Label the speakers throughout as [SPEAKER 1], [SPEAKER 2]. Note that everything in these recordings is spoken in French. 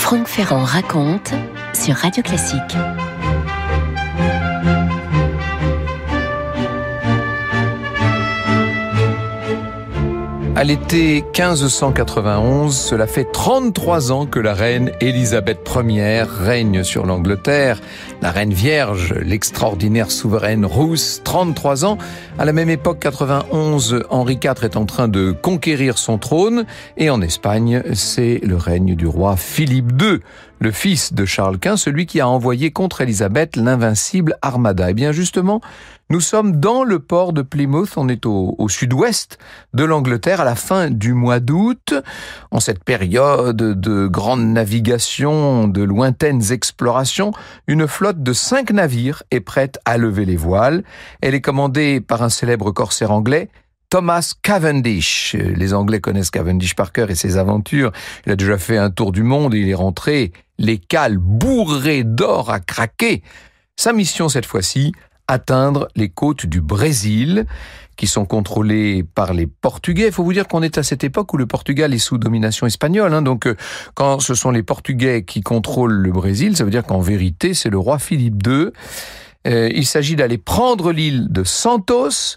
[SPEAKER 1] Franck Ferrand raconte sur Radio Classique.
[SPEAKER 2] À l'été 1591, cela fait 33 ans que la reine Élisabeth Ier règne sur l'Angleterre. La reine vierge, l'extraordinaire souveraine rousse, 33 ans. À la même époque, 91, Henri IV est en train de conquérir son trône. Et en Espagne, c'est le règne du roi Philippe II, le fils de Charles Quint, celui qui a envoyé contre Élisabeth l'invincible Armada. Et bien justement, nous sommes dans le port de Plymouth, on est au sud-ouest de l'Angleterre à la fin du mois d'août. En cette période de grande navigation, de lointaines explorations, une flotte de 5 navires est prête à lever les voiles. Elle est commandée par un célèbre corsaire anglais, Thomas Cavendish. Les Anglais connaissent Cavendish par cœur et ses aventures. Il a déjà fait un tour du monde et il est rentré les cales bourrées d'or à craquer. Sa mission cette fois-ci, atteindre les côtes du Brésil, qui sont contrôlées par les Portugais. Il faut vous dire qu'on est à cette époque où le Portugal est sous domination espagnole. Donc, quand ce sont les Portugais qui contrôlent le Brésil, ça veut dire qu'en vérité, c'est le roi Philippe II. Il s'agit d'aller prendre l'île de Santos,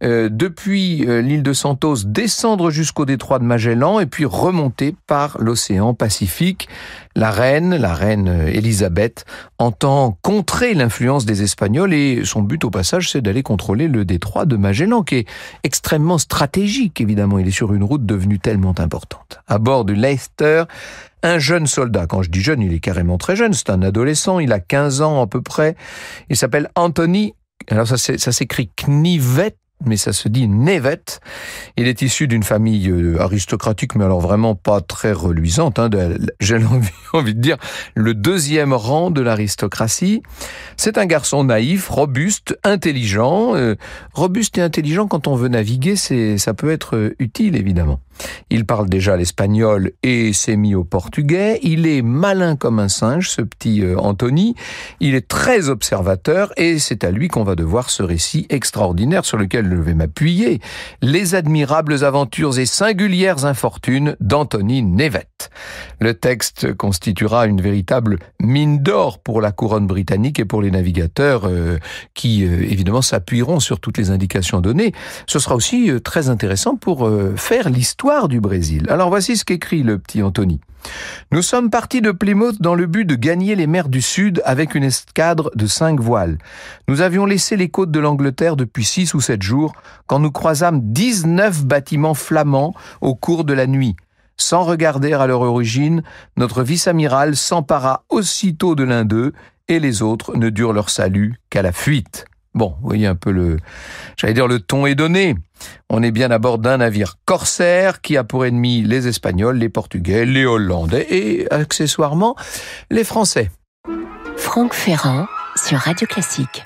[SPEAKER 2] depuis l'île de Santos, descendre jusqu'au détroit de Magellan et puis remonter par l'océan Pacifique. La reine Élisabeth, entend contrer l'influence des Espagnols et son but au passage, c'est d'aller contrôler le détroit de Magellan, qui est extrêmement stratégique, évidemment. Il est sur une route devenue tellement importante. À bord du Leicester, un jeune soldat, quand je dis jeune, il est carrément très jeune, c'est un adolescent, il a 15 ans à peu près, il s'appelle Anthony, alors ça s'écrit Knivet, mais ça se dit Nevet. Il est issu d'une famille aristocratique, mais alors vraiment pas très reluisante. J'ai envie de dire le 2e rang de l'aristocratie. C'est un garçon naïf, robuste, intelligent. Robuste et intelligent, quand on veut naviguer, ça peut être utile, évidemment. Il parle déjà l'espagnol et s'est mis au portugais. Il est malin comme un singe, ce petit Anthony. Il est très observateur et c'est à lui qu'on va devoir ce récit extraordinaire sur lequel je vais m'appuyer. Les admirables aventures et singulières infortunes d'Anthony Nevet. Le texte constituera une véritable mine d'or pour la couronne britannique et pour les navigateurs qui, évidemment, s'appuieront sur toutes les indications données. Ce sera aussi très intéressant pour faire l'histoire du Brésil. Alors voici ce qu'écrit le petit Anthony. Nous sommes partis de Plymouth dans le but de gagner les mers du Sud avec une escadre de 5 voiles. Nous avions laissé les côtes de l'Angleterre depuis 6 ou 7 jours quand nous croisâmes 19 bâtiments flamands au cours de la nuit. Sans regarder à leur origine, notre vice-amiral s'empara aussitôt de l'un d'eux et les autres ne durent leur salut qu'à la fuite. Bon, vous voyez un peu le ton est donné. On est bien à bord d'un navire corsaire qui a pour ennemis les Espagnols, les Portugais, les Hollandais et, accessoirement, les Français.
[SPEAKER 1] Franck Ferrand sur Radio Classique.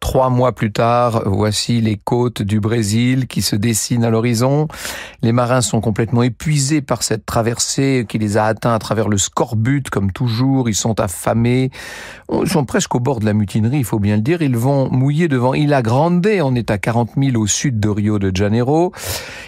[SPEAKER 2] 3 mois plus tard, voici les côtes du Brésil qui se dessinent à l'horizon. Les marins sont complètement épuisés par cette traversée qui les a atteints à travers le scorbut, comme toujours. Ils sont affamés. Ils sont presque au bord de la mutinerie, il faut bien le dire. Ils vont mouiller devant Ilha Grande. On est à 40 000 au sud de Rio de Janeiro.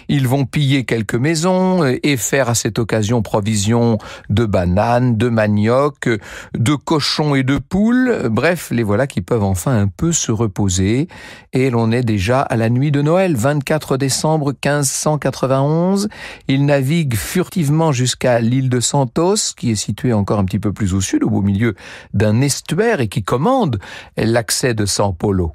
[SPEAKER 2] Ils vont piller quelques maisons et faire à cette occasion provision de bananes, de manioc, de cochons et de poules. Bref, les voilà qui peuvent enfin un peu se reposer. Et l'on est déjà à la nuit de Noël, 24 décembre 1591. Ils naviguent furtivement jusqu'à l'île de Santos, qui est située encore un petit peu plus au sud, au beau milieu d'un estuaire et qui commande l'accès de São Paulo.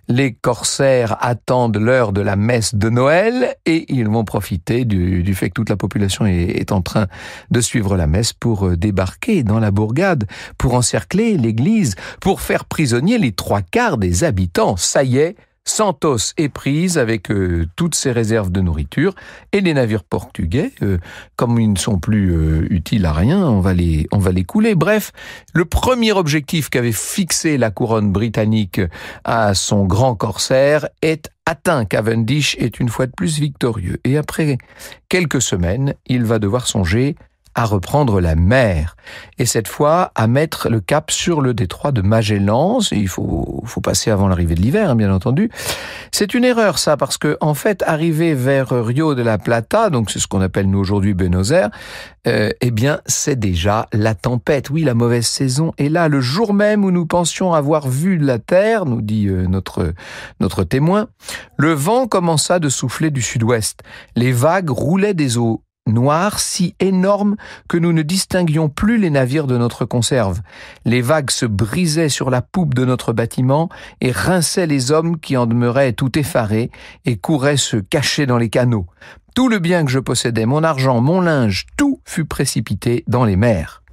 [SPEAKER 2] Les corsaires attendent l'heure de la messe de Noël et ils vont profiter du fait que toute la population est en train de suivre la messe pour débarquer dans la bourgade, pour encercler l'église, pour faire prisonnier les 3/4 des habitants. Ça y est, Santos est prise avec toutes ses réserves de nourriture et les navires portugais, comme ils ne sont plus utiles à rien, on va les couler. Bref, le premier objectif qu'avait fixé la couronne britannique à son grand corsaire est atteint. Cavendish est une fois de plus victorieux. Et après quelques semaines, il va devoir songer à reprendre la mer. Et cette fois, à mettre le cap sur le détroit de Magellan. Il faut passer avant l'arrivée de l'hiver, bien entendu. C'est une erreur, ça, parce que, en fait, arriver vers Rio de la Plata, donc c'est ce qu'on appelle nous aujourd'hui Buenos Aires, eh bien, c'est déjà la tempête. Oui, la mauvaise saison est là. Le jour même où nous pensions avoir vu la terre, nous dit notre témoin, le vent commença de souffler du sud-ouest. Les vagues roulaient des eaux noires si énormes que nous ne distinguions plus les navires de notre conserve. Les vagues se brisaient sur la poupe de notre bâtiment et rinçaient les hommes qui en demeuraient tout effarés et couraient se cacher dans les canaux. Tout le bien que je possédais, mon argent, mon linge, tout fut précipité dans les mers.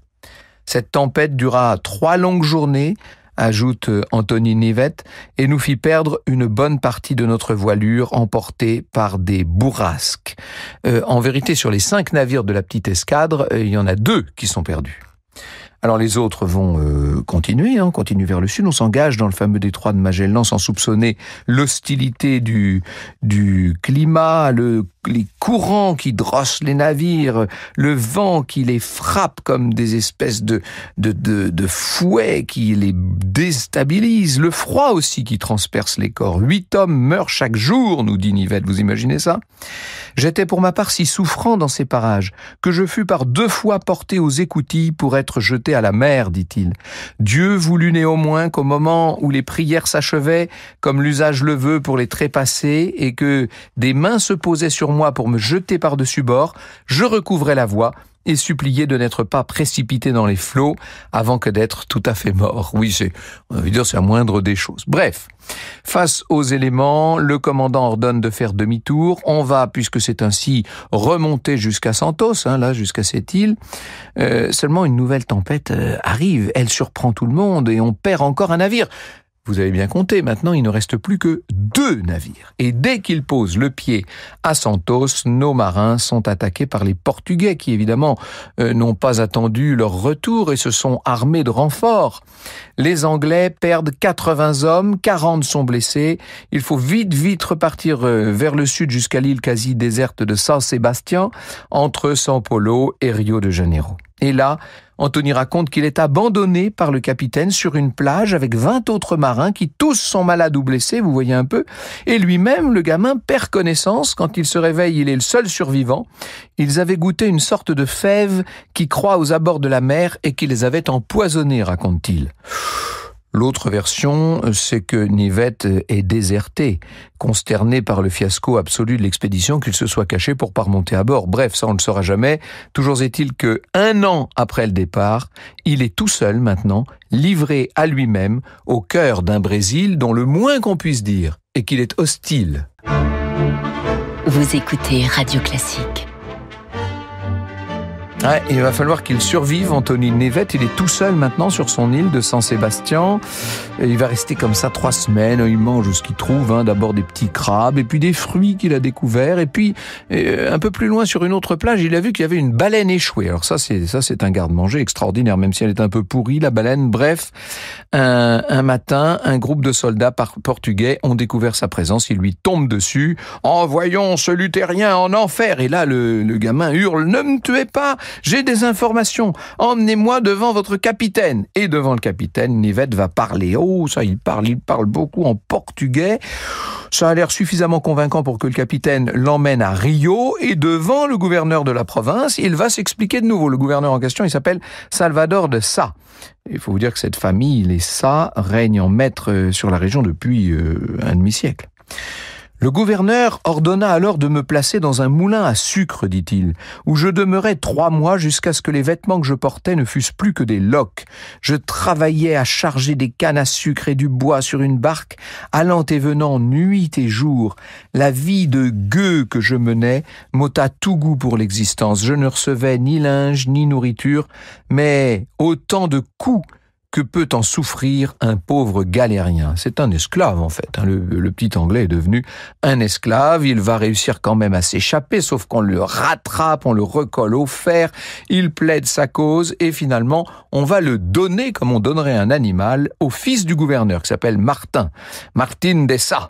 [SPEAKER 2] Cette tempête dura 3 longues journées, ajoute Anthony Nivette, et nous fit perdre une bonne partie de notre voilure emportée par des bourrasques. En vérité, sur les 5 navires de la petite escadre, il y en a 2 qui sont perdus. Alors les autres vont continuer vers le sud. On s'engage dans le fameux détroit de Magellan sans soupçonner l'hostilité du climat, les courants qui drossent les navires, le vent qui les frappe comme des espèces de fouets qui les déstabilisent, le froid aussi qui transperce les corps. 8 hommes meurent chaque jour, nous dit Nivette, vous imaginez ça ? J'étais pour ma part si souffrant dans ces parages que je fus par 2 fois porté aux écoutilles pour être jeté à la mer, dit-il. Dieu voulut néanmoins qu'au moment où les prières s'achevaient, comme l'usage le veut pour les trépasser, et que des mains se posaient sur moi pour me jeter par-dessus bord, je recouvrais la voie et supplier de n'être pas précipité dans les flots avant que d'être tout à fait mort. Oui, c'est la moindre des choses. Bref, face aux éléments, le commandant ordonne de faire demi-tour. On va, puisque c'est ainsi, remonter jusqu'à Santos, jusqu'à cette île. Seulement, une nouvelle tempête arrive. Elle surprend tout le monde et on perd encore un navire. Vous avez bien compté, maintenant il ne reste plus que 2 navires. Et dès qu'ils posent le pied à Santos, nos marins sont attaqués par les Portugais qui évidemment n'ont pas attendu leur retour et se sont armés de renforts. Les Anglais perdent 80 hommes, 40 sont blessés. Il faut vite repartir vers le sud jusqu'à l'île quasi déserte de San Sebastián, entre São Paulo et Rio de Janeiro. Et là, Anthony raconte qu'il est abandonné par le capitaine sur une plage avec 20 autres marins qui tous sont malades ou blessés, vous voyez un peu. Et lui-même, le gamin, perd connaissance. Quand il se réveille, il est le seul survivant. Ils avaient goûté une sorte de fève qui croît aux abords de la mer et qui les avait empoisonnés, raconte-t-il. L'autre version, c'est que Nivette est déserté, consterné par le fiasco absolu de l'expédition, qu'il se soit caché pour pas remonter à bord. Bref, ça on ne le saura jamais. Toujours est-il que 1 an après le départ, il est tout seul maintenant, livré à lui-même, au cœur d'un Brésil dont le moins qu'on puisse dire est qu'il est hostile.
[SPEAKER 1] Vous écoutez Radio Classique.
[SPEAKER 2] Ouais, il va falloir qu'il survive, Anthony Nivette. Il est tout seul maintenant sur son île de San Sebastián. Il va rester comme ça 3 semaines. Il mange ce qu'il trouve, d'abord des petits crabes, et puis des fruits qu'il a découverts. Et puis, un peu plus loin sur une autre plage, il a vu qu'il y avait une baleine échouée. Alors ça, c'est un garde-manger extraordinaire, même si elle est un peu pourrie, la baleine. Bref, un matin, un groupe de soldats portugais ont découvert sa présence. Ils lui tombent dessus. « Envoyons ce luthérien en enfer !» Et là, le gamin hurle « Ne me tuez pas ! J'ai des informations. Emmenez-moi devant votre capitaine. » Et devant le capitaine, Nivette va parler. Oh, ça, il parle beaucoup en portugais. Ça a l'air suffisamment convaincant pour que le capitaine l'emmène à Rio. Et devant le gouverneur de la province, il va s'expliquer de nouveau. Le gouverneur en question, il s'appelle Salvador de Sá. Il faut vous dire que cette famille, les Sá, règne en maître sur la région depuis un demi-siècle. Le gouverneur ordonna alors de me placer dans un moulin à sucre, dit-il, où je demeurais 3 mois jusqu'à ce que les vêtements que je portais ne fussent plus que des loques. Je travaillais à charger des cannes à sucre et du bois sur une barque, allant et venant nuit et jour. La vie de gueux que je menais m'ôta tout goût pour l'existence. Je ne recevais ni linge ni nourriture, mais autant de coups que peut en souffrir un pauvre galérien. C'est un esclave, en fait. Le petit Anglais est devenu un esclave. Il va réussir quand même à s'échapper, sauf qu'on le rattrape, on le recolle au fer. Il plaide sa cause et finalement, on va le donner, comme on donnerait un animal, au fils du gouverneur, qui s'appelle Martin de Sá.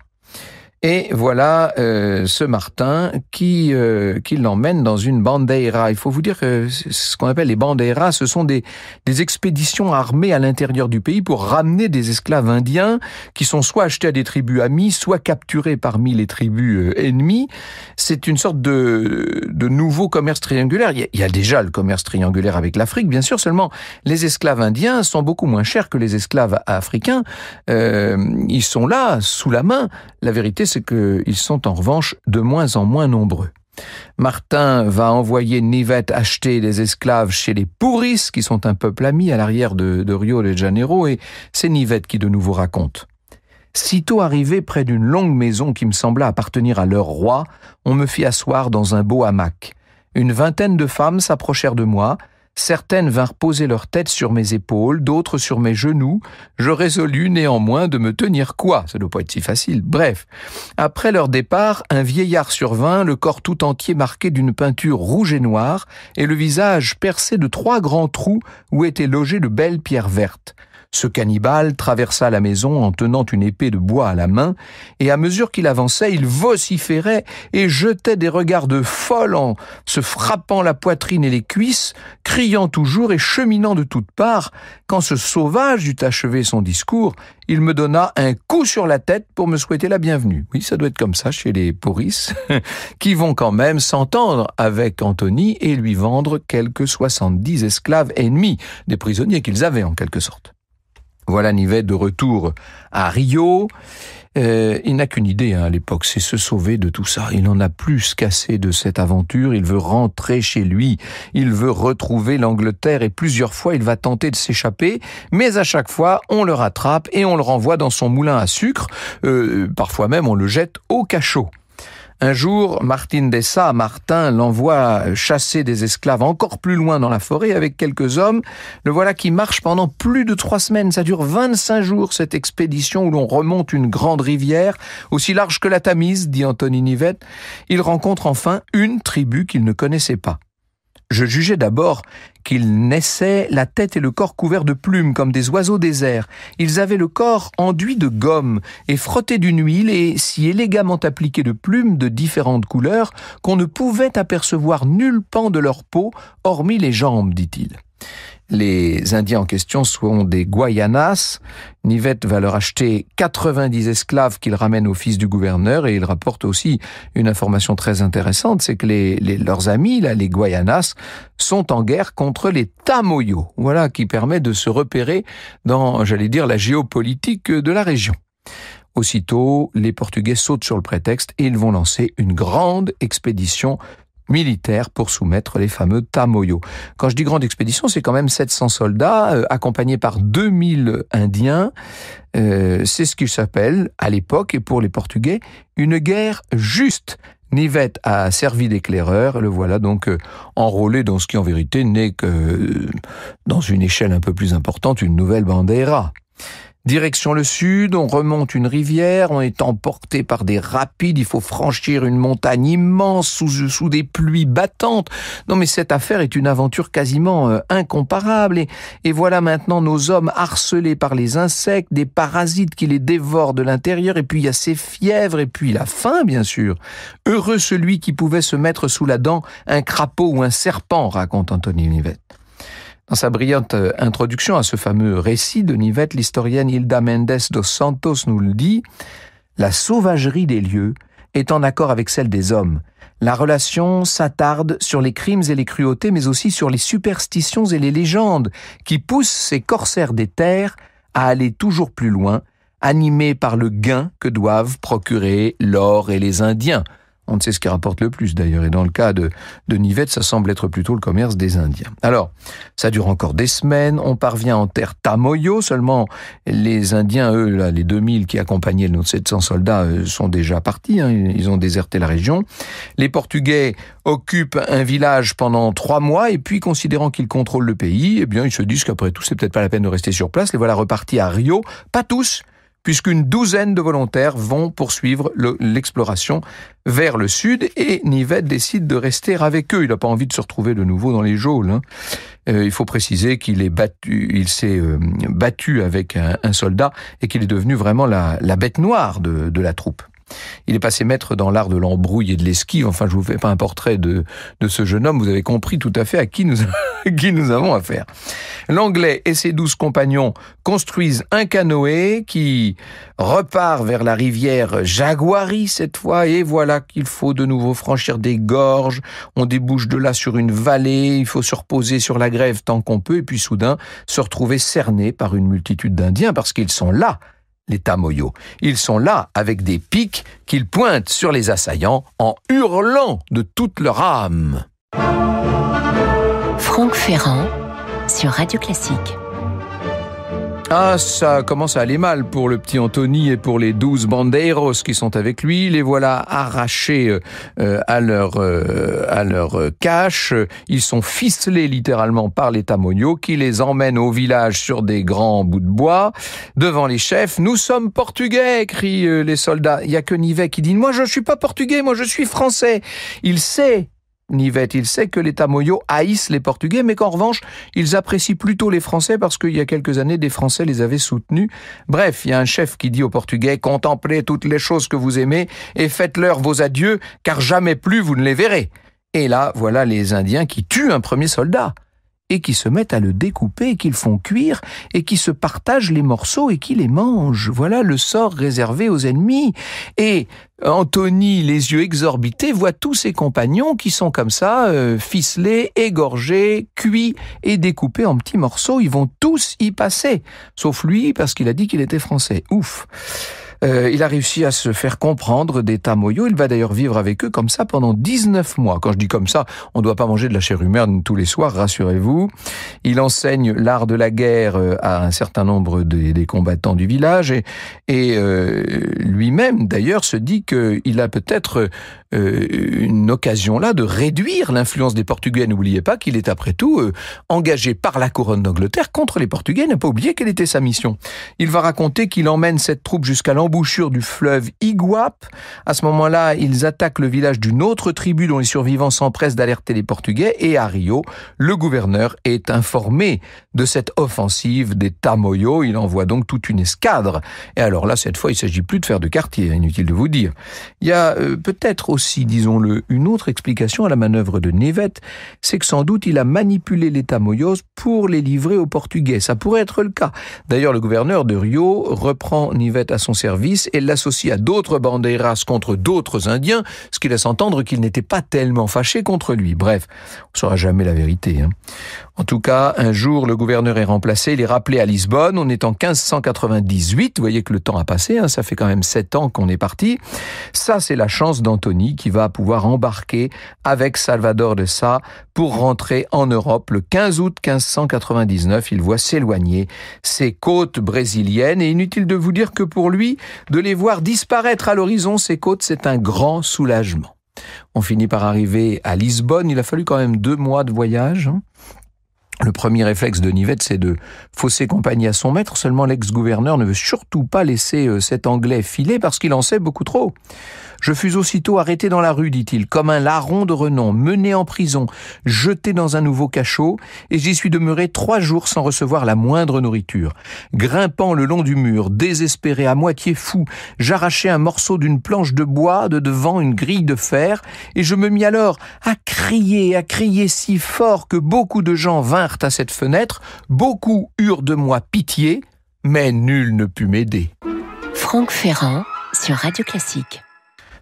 [SPEAKER 2] Et voilà ce Martin qui l'emmène dans une bandeira. Il faut vous dire que ce qu'on appelle les bandeiras, ce sont des expéditions armées à l'intérieur du pays pour ramener des esclaves indiens qui sont soit achetés à des tribus amies, soit capturés parmi les tribus ennemies. C'est une sorte de nouveau commerce triangulaire. Il y a déjà le commerce triangulaire avec l'Afrique, bien sûr, seulement les esclaves indiens sont beaucoup moins chers que les esclaves africains. Ils sont là, sous la main. La vérité, c'est qu'ils sont en revanche de moins en moins nombreux. Martin va envoyer Nivet acheter des esclaves chez les Puris, qui sont un peuple ami à l'arrière de Rio de Janeiro, et c'est Nivet qui de nouveau raconte. Sitôt arrivé près d'une longue maison qui me sembla appartenir à leur roi, on me fit asseoir dans un beau hamac. Une vingtaine de femmes s'approchèrent de moi. Certaines vinrent poser leur tête sur mes épaules, d'autres sur mes genoux. Je résolus néanmoins de me tenir coi. Ça ne doit pas être si facile. Bref, après leur départ, un vieillard survint, le corps tout entier marqué d'une peinture rouge et noire, et le visage percé de 3 grands trous où étaient logées de belles pierres vertes. Ce cannibale traversa la maison en tenant une épée de bois à la main, et à mesure qu'il avançait, il vociférait et jetait des regards de folle en se frappant la poitrine et les cuisses, criant toujours et cheminant de toutes parts. Quand ce sauvage eut achevé son discours, il me donna un coup sur la tête pour me souhaiter la bienvenue. Oui, ça doit être comme ça chez les Puris, qui vont quand même s'entendre avec Anthony et lui vendre quelques 70 esclaves ennemis, des prisonniers qu'ils avaient en quelque sorte. Voilà Nivet de retour à Rio. Il n'a qu'une idée à l'époque, c'est se sauver de tout ça. Il en a plus qu'assez de cette aventure, il veut rentrer chez lui, il veut retrouver l'Angleterre et plusieurs fois il va tenter de s'échapper, mais à chaque fois on le rattrape et on le renvoie dans son moulin à sucre, parfois même on le jette au cachot. Un jour, Martin l'envoie chasser des esclaves encore plus loin dans la forêt avec quelques hommes. Le voilà qui marche pendant plus de 3 semaines. Ça dure 25 jours, cette expédition où l'on remonte une grande rivière, aussi large que la Tamise, dit Anthony Nivet. Il rencontre enfin une tribu qu'il ne connaissait pas. Je jugeais d'abord qu'ils naissaient la tête et le corps couverts de plumes comme des oiseaux des airs. Ils avaient le corps enduit de gomme et frotté d'une huile et si élégamment appliqué de plumes de différentes couleurs qu'on ne pouvait apercevoir nul pan de leur peau, hormis les jambes, dit-il. Les Indiens en question sont des Guayanas. Nivet va leur acheter 90 esclaves qu'il ramène au fils du gouverneur et il rapporte aussi une information très intéressante, c'est que leurs amis, là, les Guayanas, sont en guerre contre les Tamoyos. Voilà qui permet de se repérer dans, la géopolitique de la région. Aussitôt, les Portugais sautent sur le prétexte et ils vont lancer une grande expédition militaire pour soumettre les fameux Tamoyos. Quand je dis grande expédition, c'est quand même 700 soldats accompagnés par 2000 Indiens. C'est ce qui s'appelle, à l'époque et pour les Portugais, une guerre juste. Nivet a servi d'éclaireur, le voilà donc enrôlé dans ce qui en vérité n'est que, dans une échelle un peu plus importante, une nouvelle bandeira. Direction le sud, on remonte une rivière, on est emporté par des rapides, il faut franchir une montagne immense sous des pluies battantes. Non mais cette affaire est une aventure quasiment incomparable et voilà maintenant nos hommes harcelés par les insectes, des parasites qui les dévorent de l'intérieur et puis il y a ces fièvres et puis la faim bien sûr. Heureux celui qui pouvait se mettre sous la dent un crapaud ou un serpent, raconte Anthony Nivet. Dans sa brillante introduction à ce fameux récit de Nivet, l'historienne Hilda Mendes dos Santos nous le dit, « La sauvagerie des lieux est en accord avec celle des hommes. La relation s'attarde sur les crimes et les cruautés, mais aussi sur les superstitions et les légendes qui poussent ces corsaires des terres à aller toujours plus loin, animés par le gain que doivent procurer l'or et les Indiens. » On ne sait ce qui rapporte le plus d'ailleurs, et dans le cas de Nivet, ça semble être plutôt le commerce des Indiens. Alors, ça dure encore des semaines, on parvient en terre Tamoyo, seulement les Indiens, eux, là, les 2000 qui accompagnaient nos 700 soldats sont déjà partis, ils ont déserté la région. Les Portugais occupent un village pendant 3 mois, et puis considérant qu'ils contrôlent le pays, eh bien ils se disent qu'après tout, c'est peut-être pas la peine de rester sur place, les voilà repartis à Rio, pas tous, puisqu'une douzaine de volontaires vont poursuivre l'exploration vers le sud, et Nivet décide de rester avec eux. Il n'a pas envie de se retrouver de nouveau dans les geôles. Il faut préciser qu'il s'est battu avec un soldat, et qu'il est devenu vraiment la bête noire de la troupe. Il est passé maître dans l'art de l'embrouille et de l'esquive. Enfin, je vous fais pas un portrait de ce jeune homme. Vous avez compris tout à fait à qui nous avons affaire. L'Anglais et ses 12 compagnons construisent un canoë qui repart vers la rivière Jaguari cette fois. Et voilà qu'il faut de nouveau franchir des gorges. On débouche de là sur une vallée. Il faut se reposer sur la grève tant qu'on peut. Et puis soudain, se retrouver cerné par une multitude d'Indiens parce qu'ils sont là. Les Tamoyos. Ils sont là avec des pics qu'ils pointent sur les assaillants en hurlant de toute leur âme.
[SPEAKER 1] Franck Ferrand sur Radio Classique.
[SPEAKER 2] Ah, ça commence à aller mal pour le petit Anthony et pour les 12 bandeiros qui sont avec lui. Les voilà arrachés à leur cache. Ils sont ficelés littéralement par les Tamoyos qui les emmènent au village sur des grands bouts de bois. Devant les chefs, « Nous sommes portugais !» crient les soldats. Il n'y a que Nivet qui dit « Moi, je ne suis pas portugais, moi, je suis français !» Il sait... Nivette, il sait que les Tamoyos haïssent les Portugais, mais qu'en revanche, ils apprécient plutôt les Français parce qu'il y a quelques années, des Français les avaient soutenus. Bref, il y a un chef qui dit aux Portugais « Contemplez toutes les choses que vous aimez et faites-leur vos adieux, car jamais plus vous ne les verrez. » Et là, voilà les Indiens qui tuent un premier soldat et qui se mettent à le découper, et qu'ils font cuire, et qui se partagent les morceaux et qui les mangent. Voilà le sort réservé aux ennemis. Et Anthony, les yeux exorbités, voit tous ses compagnons qui sont comme ça, ficelés, égorgés, cuits et découpés en petits morceaux. Ils vont tous y passer, sauf lui, parce qu'il a dit qu'il était français. Ouf. Il a réussi à se faire comprendre des Tamoyos. Il va d'ailleurs vivre avec eux comme ça pendant 19 mois. Quand je dis comme ça, on ne doit pas manger de la chair humaine tous les soirs, rassurez-vous. Il enseigne l'art de la guerre à un certain nombre des combattants du village et lui-même d'ailleurs se dit qu'il a peut-être une occasion là de réduire l'influence des Portugais. N'oubliez pas qu'il est après tout engagé par la couronne d'Angleterre contre les Portugais. Il n'a pas oublié quelle était sa mission. Il va raconter qu'il emmène cette troupe jusqu'à l'embouchure du fleuve Iguape. À ce moment-là, ils attaquent le village d'une autre tribu dont les survivants s'empressent d'alerter les Portugais. Et à Rio, le gouverneur est informé de cette offensive des Tamoyos. Il envoie donc toute une escadre. Et alors là, cette fois, il ne s'agit plus de faire de quartier, inutile de vous dire. Il y a peut-être aussi, disons-le, une autre explication à la manœuvre de Nivette, c'est que sans doute il a manipulé les Tamoyos pour les livrer aux Portugais. Ça pourrait être le cas. D'ailleurs, le gouverneur de Rio reprend Nivette à son service et l'associe à d'autres bandeiras contre d'autres Indiens, ce qui laisse entendre qu'il n'était pas tellement fâché contre lui. Bref, on ne saura jamais la vérité. En tout cas, un jour, le gouverneur est remplacé, il est rappelé à Lisbonne, on est en 1598, vous voyez que le temps a passé, ça fait quand même 7 ans qu'on est parti. Ça, c'est la chance d'Anthony qui va pouvoir embarquer avec Salvador de Sá pour rentrer en Europe. Le 15 août 1599, il voit s'éloigner ces côtes brésiliennes et inutile de vous dire que pour lui, de les voir disparaître à l'horizon, ces côtes, c'est un grand soulagement. On finit par arriver à Lisbonne, il a fallu quand même 2 mois de voyage. Le premier réflexe de Nivette, c'est de fausser compagnie à son maître. Seulement, l'ex-gouverneur ne veut surtout pas laisser cet Anglais filer parce qu'il en sait beaucoup trop. Je fus aussitôt arrêté dans la rue, dit-il, comme un larron de renom, mené en prison, jeté dans un nouveau cachot, et j'y suis demeuré 3 jours sans recevoir la moindre nourriture. Grimpant le long du mur, désespéré, à moitié fou, j'arrachai un morceau d'une planche de bois de devant une grille de fer, et je me mis alors à crier si fort que beaucoup de gens vinrent à cette fenêtre, beaucoup eurent de moi pitié, mais nul ne put m'aider.
[SPEAKER 1] Franck Ferrand sur Radio Classique.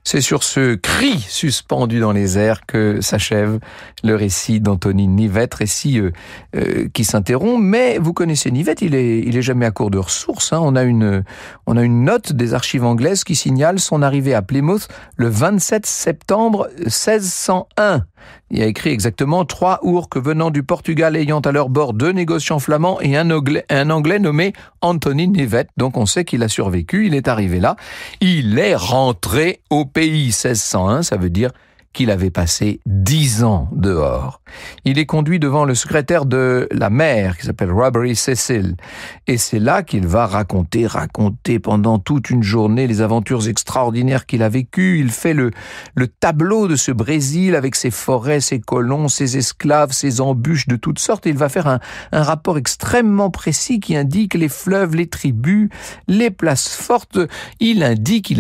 [SPEAKER 2] C'est sur ce cri suspendu dans les airs que s'achève le récit d'Anthony Nivette, récit qui s'interrompt. Mais vous connaissez Nivette, il est jamais à court de ressources. On a une note des archives anglaises qui signale son arrivée à Plymouth le 27 septembre 1601. Il y a écrit exactement 3 ourques venant du Portugal ayant à leur bord 2 négociants flamands et un Anglais nommé Anthony Nivette. Donc on sait qu'il a survécu, il est arrivé là. Il est rentré au pays 1601, ça veut dire qu'il avait passé 10 ans dehors. Il est conduit devant le secrétaire de la mère, qui s'appelle Robert Cecil. Et c'est là qu'il va raconter pendant toute une journée les aventures extraordinaires qu'il a vécues. Il fait le tableau de ce Brésil avec ses forêts, ses colons, ses esclaves, ses embûches de toutes sortes. Et il va faire un rapport extrêmement précis qui indique les fleuves, les tribus, les places fortes. Il indique,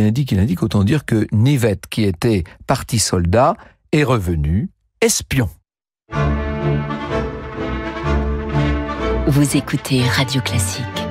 [SPEAKER 2] autant dire que Nivette, qui était parti soldat, est revenu espion.
[SPEAKER 1] Vous écoutez Radio Classique.